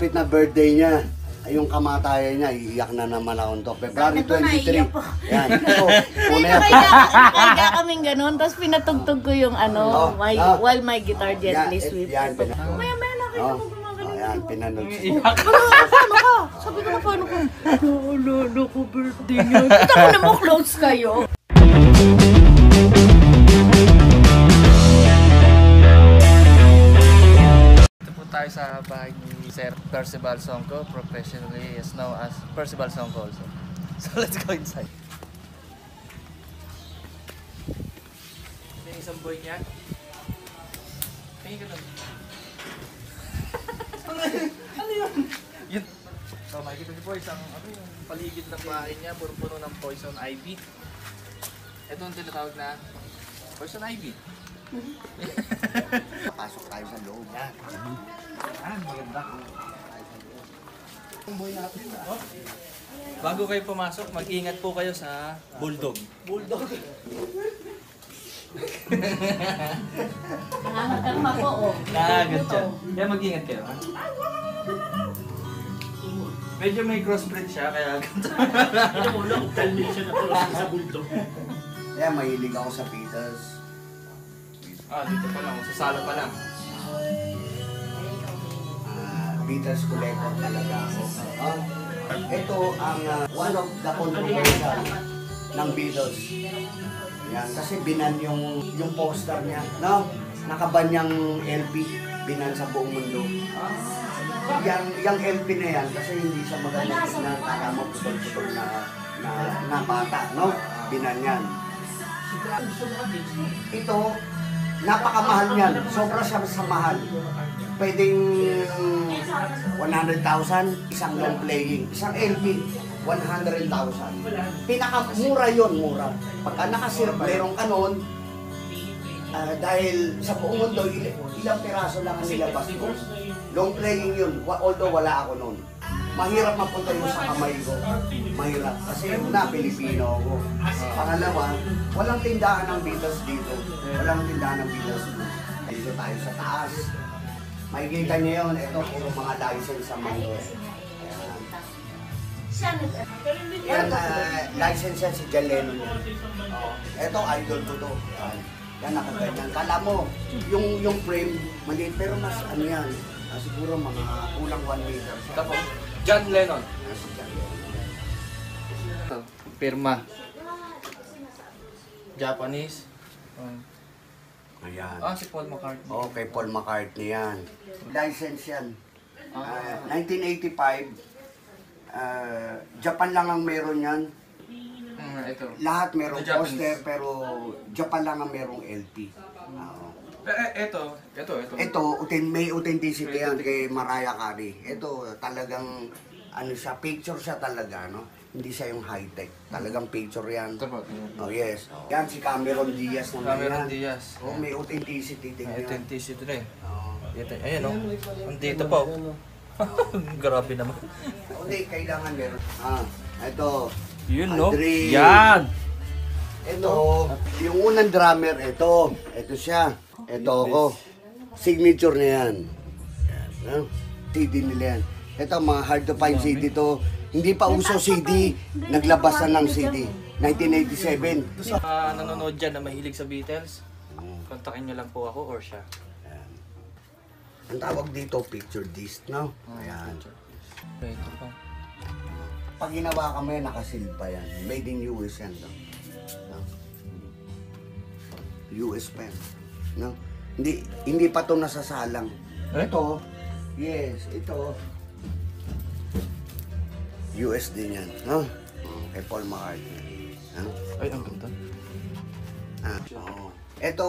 malapit na birthday niya. Ay, yung kamatayan niya, iiyak na naman ako to. February 23. Yan. So, una yan. Nakahiga kaming ganun, tapos pinatugtog ko yung ano, while my guitar gently sweeps. Yan, Maya nakita ko gumagaling. yan, pinanood siya. Paano ka? Sabi ko na paano ka? Lolo ko birthday niya. Kita ko na mo close kayo. Tayo sa bahay ni Sir Percival Songco, professionally is known as Percival Songco also. So let's go inside. May isang boy niya. Tingin ka doon. Ano yun? Yun. So makikita niyo po isang yung paligid ng bahay niya, puro-puno ng poison ivy. Ito ang tinatawag na poison ivy. Pasok tayo sa loob. Ah, maganda. Bago kayo pumasok, mag-ingat po kayo sa bulldog. Bulldog? Nakakakalma po, oh. Nakagat siya. Kaya mag-ingat kayo. Ha? Medyo may crossbreed siya, kaya ganito. Ito mo lang, talmig siya na cross sa bulldog. Kaya mahilig ako sa Beatles. Dito pa lang. Sa sala pa lang. Beatles collector talaga ako. Ito ang one of the controversial ng Beatles. Yan, kasi binan yung poster niya. No? Nakaban yung LP. Binan sa buong mundo. Yung LP na yan, kasi hindi siya magagamit na tama putol-putol na bata. No? Binan yan. Ito, napakamahal niyan. Sobra siya sa mahal. Pwedeng 100,000, isang long playing. Isang LP, 100,000. Pinakamura yon, mura. Pagka nakasirap, meron ka noon, dahil sa buong mundo, ilang piraso lang ang nilabas ko. Long playing yun, although wala ako noon. Mahirap mapunta yun sa kamay ko. Mahirap. Kasi una, Pilipino ako. Pangalawa, walang tindahan ng Beatles dito. Walang tindahan ng Beatles dito. Dito tayo sa taas. Makikita niyo yun, ito puro mga license sa mga yun. Yan, license yan si John Lennon. Ito, idol ko to. Yan, nakaganyan. Kala mo, yung frame, maliit, pero mas ano yan. Siguro mga kulang 1 meter. Tapos, John Lennon. Pirma. Japanese. Ayan. Si Paul McCartney. Okay, Paul McCartney yan. License yan. 1985, Japan lang ang meron yan. Ito. Lahat merong The Japanese. poster, pero Japan lang ang merong LP. Ito, may authenticity yan kay Mariah Carey. Ito, talagang, ano siya, picture siya talaga, no? Hindi siya yung high-tech. Talagang picture yan. Ito po. Oh, yes. Yan, si Cameron Diaz naman Cameron yan. Diaz. Oh, may authenticity din May yan. authenticity rin. Oh. Ayan o. Andito po. Grabe naman. Hindi, kailangan meron. Ito. Yun no? Andre. Yan! Ito, yung unang drummer, ito. Ito siya. Ito ako. Signature na yan. Yan, CD nila yan. Ito, mga hard to find CD to. Hindi pa uso CD, naglabas na ng CD. 1987. Nanonood dyan na mahilig sa Beatles, kontakin nyo lang po ako or siya. Ang tawag dito, picture disc, no? Ayan. Ito po. Pag ginawa ka mo yan, nakasil pa yan. Made in US yan, no? US pa yan. No? Hindi pa ito nasasalang. Ito, yes, ito. US din yan, no? Kay Paul McCartney. Ay, ang ganda. Ito,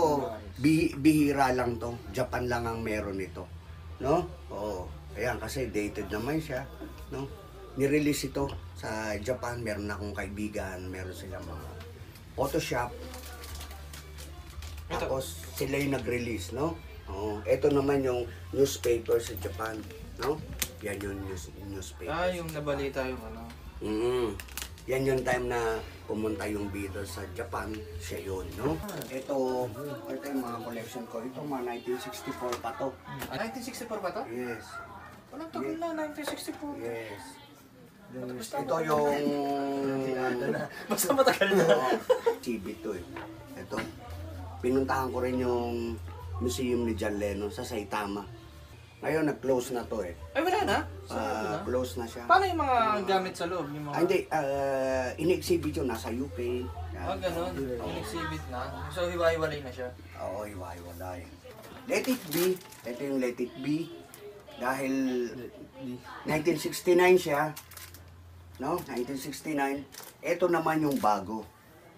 bihira lang to. Japan lang ang meron ito. No? Oo. Ayan, kasi dated naman siya. No? Nirelease ito sa Japan. Meron akong kaibigan. Meron silang mga Photoshop. Tapos sila yung nag-release, no? Oo. Ito naman yung newspaper sa Japan, no? Yan yung newspaper. Yung nabalita yung ano. Yan yung time na pumunta yung Beatles sa Japan, siya yun, no? Ito yung mga collection ko. Ito mga 1964 pa to. 1964 ba to? Yes. Walang tagal na, 1964. Yes. Tapos Ito yung... Basta matagal na. Chibit to eh. Ito. Pinuntahan ko rin yung museum ni John Lennon sa Saitama. Ngayon, nag-close na to eh. Ay, wala na? Sarado na? Close na siya. Paano yung mga gamit sa loob? Yung mga... Hindi, in-exhibit yun, nasa UK. Ganun. In-exhibit na. So, hiwa-hiwalay na siya. Oo, iwa-iwalay. Let It Be, ito yung Let It Be. Dahil 1969 siya, no? 1969. Ito naman yung bago,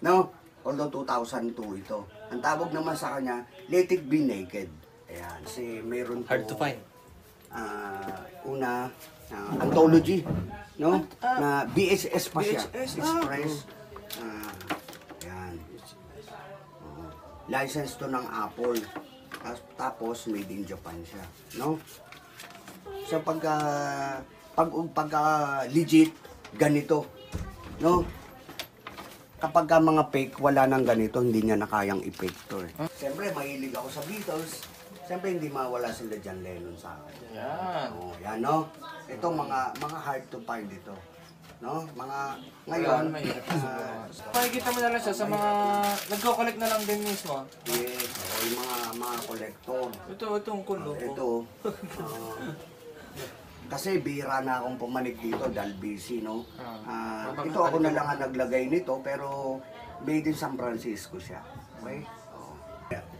no? Although 2002 ito. Ang tawag naman sa kanya, Let It Be Naked. Ayan, kasi meron to... Hard to find. Una, anthology, no? Na BHS pa siya. Express. Ayan. License to ng Apple. Tapos made in Japan siya, no? So pagka legit ganito, no? Kapag mga fake, wala nang ganito, hindi niya na kayang i-fake to eh. Siyempre, mahilig ako sa Beatles. Siyempre, hindi mawala sila John Lennon sa akin. Yan. Oh, yan, no? Ito, mga hard to find ito. No? Mga, ngayon, Mahirap na siguro. Makikita mo na lang siya sa mga... Nagko-collect na lang din mismo. yes, yung mga collector. Itong kulo ko. Ito, kasi bihira na akong pumanik dito dahil busy, no? Ito ako na lang ang naglagay nito, pero made in San Francisco siya. Okay? Oh.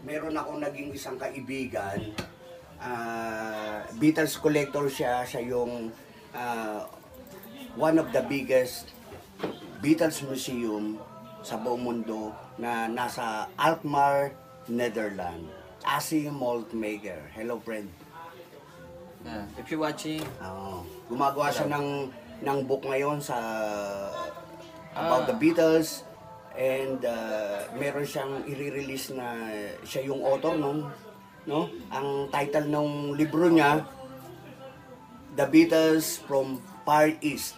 Meron akong naging isang kaibigan, Beatles collector siya. Siya yung one of the biggest Beatles museum sa buong mundo na nasa Alkmaar, Netherlands. Asi Malt Maker. Hello, friend. Yeah. If you're watching, Gumagawa siya ng book ngayon sa about the Beatles, and meron siyang i-release na siya yung author nung, no? Ang title ng libro niya, The Beatles from Far East,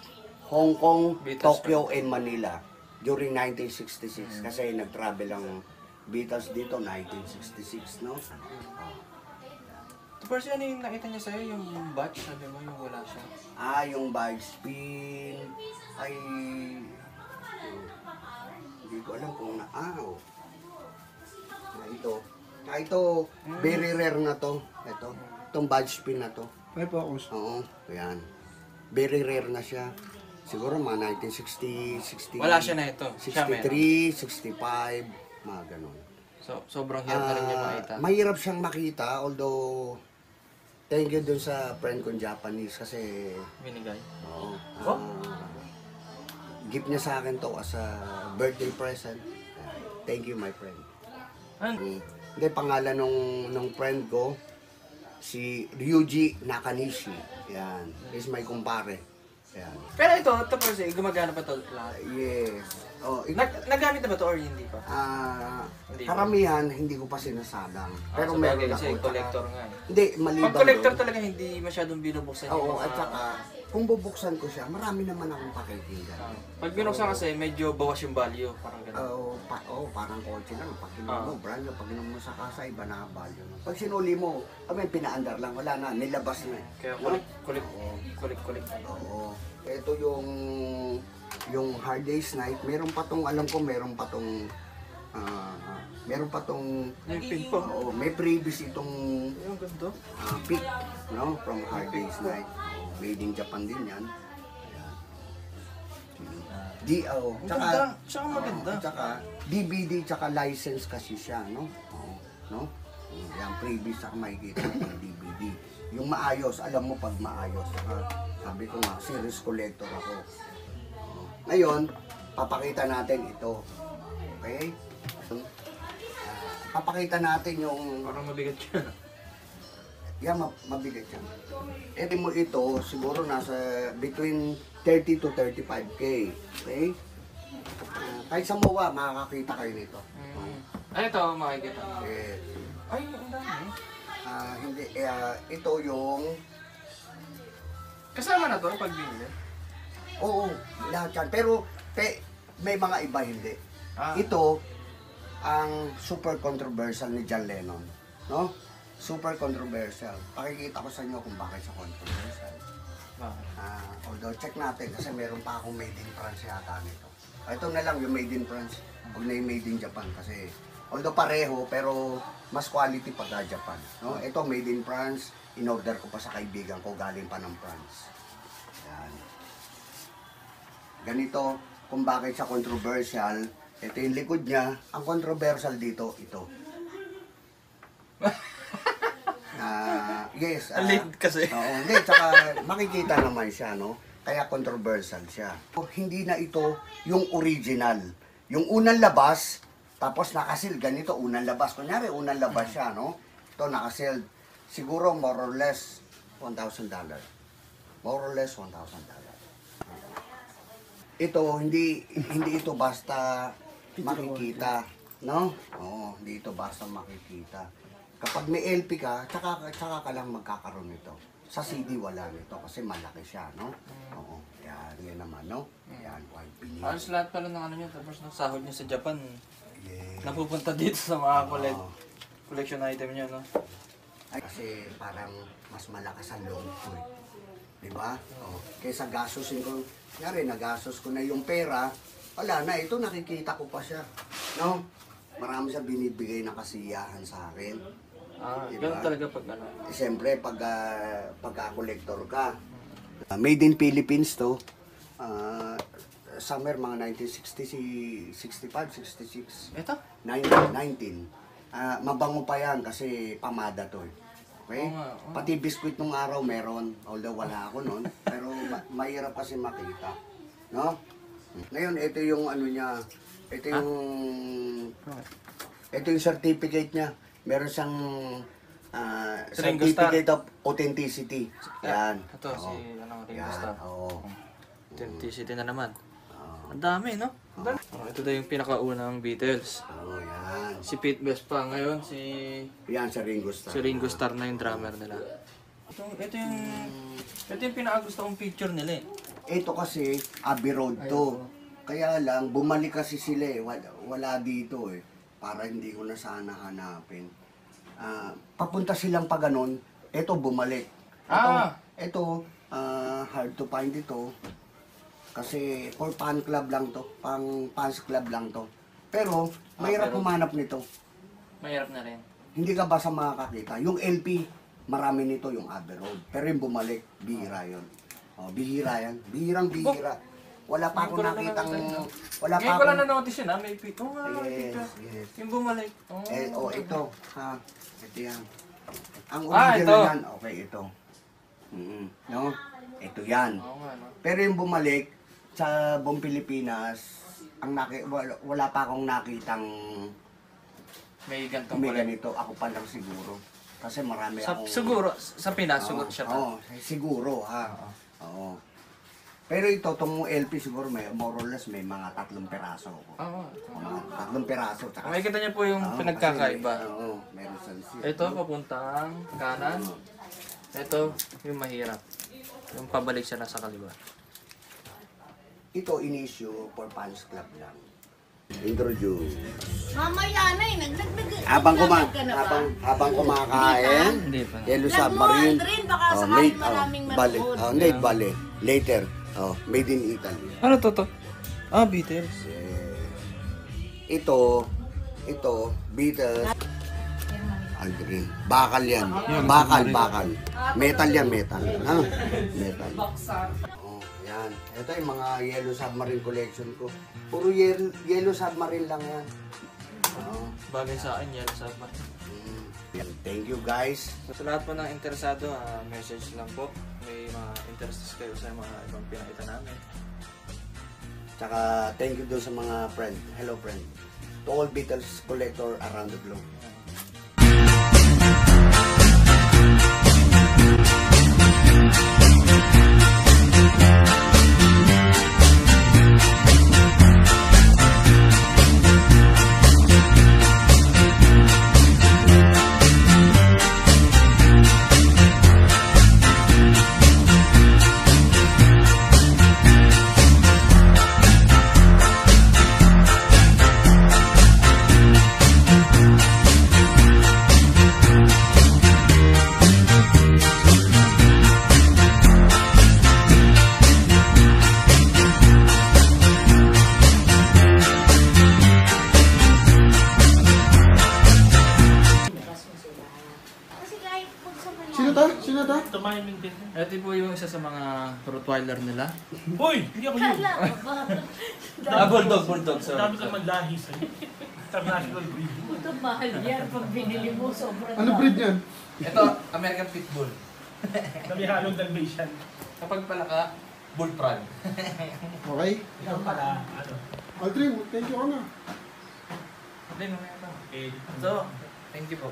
Hong Kong, Beatles Tokyo, and Manila during 1966 kasi nag-travel ang Beatles dito 1966, no? first ano yung nakita niya sa'yo, yung batch, sabi mo, yung wala siya. Yung bag spin ay hindi ko alam kung ito very rare na to. Itong badge spin na to. May focus. Oo, ayan. Very rare na siya. Siguro mga 1960, 60, Wala siya na ito. Siya meron. 63, 65, mga ganun. So, sobrang hirap na rin niya makita. Mahirap siyang makita, although thank you dun sa friend kong Japanese kasi Binigay. oo, Oh? gift niya sa akin to as a birthday present. Thank you, my friend. Hindi, pangalan nung friend ko, si Ryuji Nakanishi. Yan, is my kumpare. Yan. Pero ito kasi gumagana pa to lahat. Yes. Oh, Nagamit na ba to or hindi pa? Hindi pa. karamihan hindi ko pa sinasadang. Pero sabagay, meron kasi ako. collector nga eh. Hindi, maliban Pag collector doon. talaga hindi masyadong binubuksan Oo, yung mga... at saka, kung bubuksan ko siya, marami naman akong pakikinggan. Pag binuksan kasi, medyo bawas yung value. Parang gano'n. Parang kotse lang. Pag kinuha mo, brand new. Pag kinuha mo sa kasa, iba na ang value. Pag sinuli mo, pinaandar lang, wala na, nilabas na. Kaya No? kulik. Oo. Ito yung Hard Day's Night. Meron pa tong, alam ko, meron pa tong Yung pin po. oo, may previous itong Yung ganda. pick, no? From Hard Day's Night. Made in Japan din yan. Ayan. Maganda. Tsaka maganda. Tsaka DVD, tsaka license kasi siya, no? Oo, no? Yan, previous saka makikita ng DVD. Yung maayos, alam mo pag maayos. Sabi ko nga, series collector ako. Ngayon, papakita natin ito. Okay? Papakita natin yung... Parang mabigat siya. Yan, mabigat yan. Ito mo ito, siguro nasa between 30 to 35K. Okay? Kahit sa MOA, makakakita kayo nito. Ay, ito, makikita. Eh, Ay, ang dami. hindi, ito yung... Kasama na to pag binili. Oo, lahat yan. Pero may mga iba hindi. Ah. Ito, ang super controversial ni John Lennon. No? super controversial. Pakikita ko sa inyo kung bakit siya controversial. Although check natin kasi meron pa akong made in France yata nito. Ito na lang yung made in France. Huwag na yung made in Japan kasi although pareho pero mas quality pagka Japan. No? Ito made in France. In-order ko pa sa kaibigan ko galing pa ng France. Yan. Ganito kung bakit siya controversial. Ito yung likod niya. Ang controversial dito, ito. Yes. Late kasi. Oo, hindi. Tsaka makikita naman siya, no? Kaya controversial siya. Hindi na ito yung original. Yung unang labas, tapos nakasil. Ganito, unang labas. Kunyari, unang labas siya, no? Ito, nakasil. Siguro, more or less, $1,000. More or less, $1,000. Ito, hindi ito basta makikita, no? Oo, hindi ito basta makikita. Kapag may LP ka, tsaka ka lang magkakaroon nito. Sa CD wala nito kasi malaki siya, no? Oo, yan naman, no? Yan, white vinyl. Halos lahat pala ng ano niya, tapos ng sahod niya sa Japan, Yeah. napupunta dito sa mga collection item niya, no? Ay, kasi parang mas malakas ang loob ko eh. Diba? Oh, kaysa gastusin ko, nyari, nagastos ko na yung pera, wala na, ito nakikita ko pa siya. No? Marami siya binibigay na kasiyahan sa akin. Diba? Ganun talaga pag ano. Siyempre, pagka-collector ka. Made in Philippines to. Summer, mga 1960, 65, 66. Ito? 19. Mabango pa yan kasi pamada to eh. Okay? Pati biskuit nung araw meron, although wala ako noon, pero mahirap kasi makita. No? Ngayon, ito yung ano niya, ito yung certificate niya. Meron siyang certificate of authenticity. Yan. Ito, si Ringo Starr. Oo. Authenticity na naman. Ang dami, no? Ito daw yung pinakaunang Beatles. Oo, yan. Si Pete Best pa ngayon, si Ringo Starr. si Ringo Starr na yung drummer nila. Ito yung pinakagusto kong picture nila eh. Ito kasi, Abbey Road to. Kaya lang, bumalik kasi sila eh. Wala dito eh. Para hindi ko na sana hanapin. Papunta silang pa ganon, ito bumalik. Ito, hard to find ito. Kasi for fan club lang to. Pang fans club lang to. Pero, mahirap humanap nito. Mahirap na rin. Hindi ka basta makakakita. Yung LP, marami nito yung Abbey Road. Pero yung bumalik, bihira yun. Oh, bihira yan. Bihirang-bihira. Wala pa akong nakitang... Wala pa Ngayon ko akong... lang na-notice yun, may picture. Yes. Yung bumalik. Ito. Ha? Ito yan. Ang original yan. Okay, ito. No? Ito yan. Pero yung bumalik, sa buong Pilipinas, wala pa akong nakitang may gantong may ganito. Ako pa lang siguro. Kasi marami akong... Siguro, sa Pinas, siya pa. Oo, siguro ha. Oo. Pero ito, itong LP siguro may more or less may mga 3 peraso ko. Mga 3 peraso. Makikita niyo po yung pinagkakaiba. Oo, meron sa Ito, papuntang kanan. Ito, yung mahirap. Yung pabalik siya nasa kaliwa. Ito, in-issue for fans club lang. Introduce. Mamaya na eh, Habang kumakain, Hindi pa. Yellow Vlog mo, Submarine. Aldrin, baka sakaling maraming manood. Bale. Later. Made in Italy. Ano to? Beatles. Ito, Beatles. Aldrin. Bakal yan. Bakal. Metal yan, metal. Ha? Metal. Yan. Ito yung mga Yellow Submarine collection ko. Puro Yellow Submarine lang yan. Bagay sa akin yan, sa Thank you guys. Sa lahat po ng interesado, message lang po. May mga interested kayo sa mga ibang pinakita namin. Tsaka thank you doon sa mga friend. Hello friend. To all Beatles collector around the globe. Sino ta? Sino ta? Tumiming din. Ito po yung isa sa mga Rottweiler nila. Hoy! Hindi ako yun. Kala ko ba? Bulldog, sorry. Sabi ka naman lahi sa'yo. International breed. Ito mahal yan. Pag binili mo, sobrang Ano breed yan? Ito, American Pitbull. Kami halong Dalmatian. Kapag palaka, Bull Prod. Okay. Ikaw pala, ano? Aldrin, thank you ka na. Hindi, mamaya ito. Okay. So, thank you po.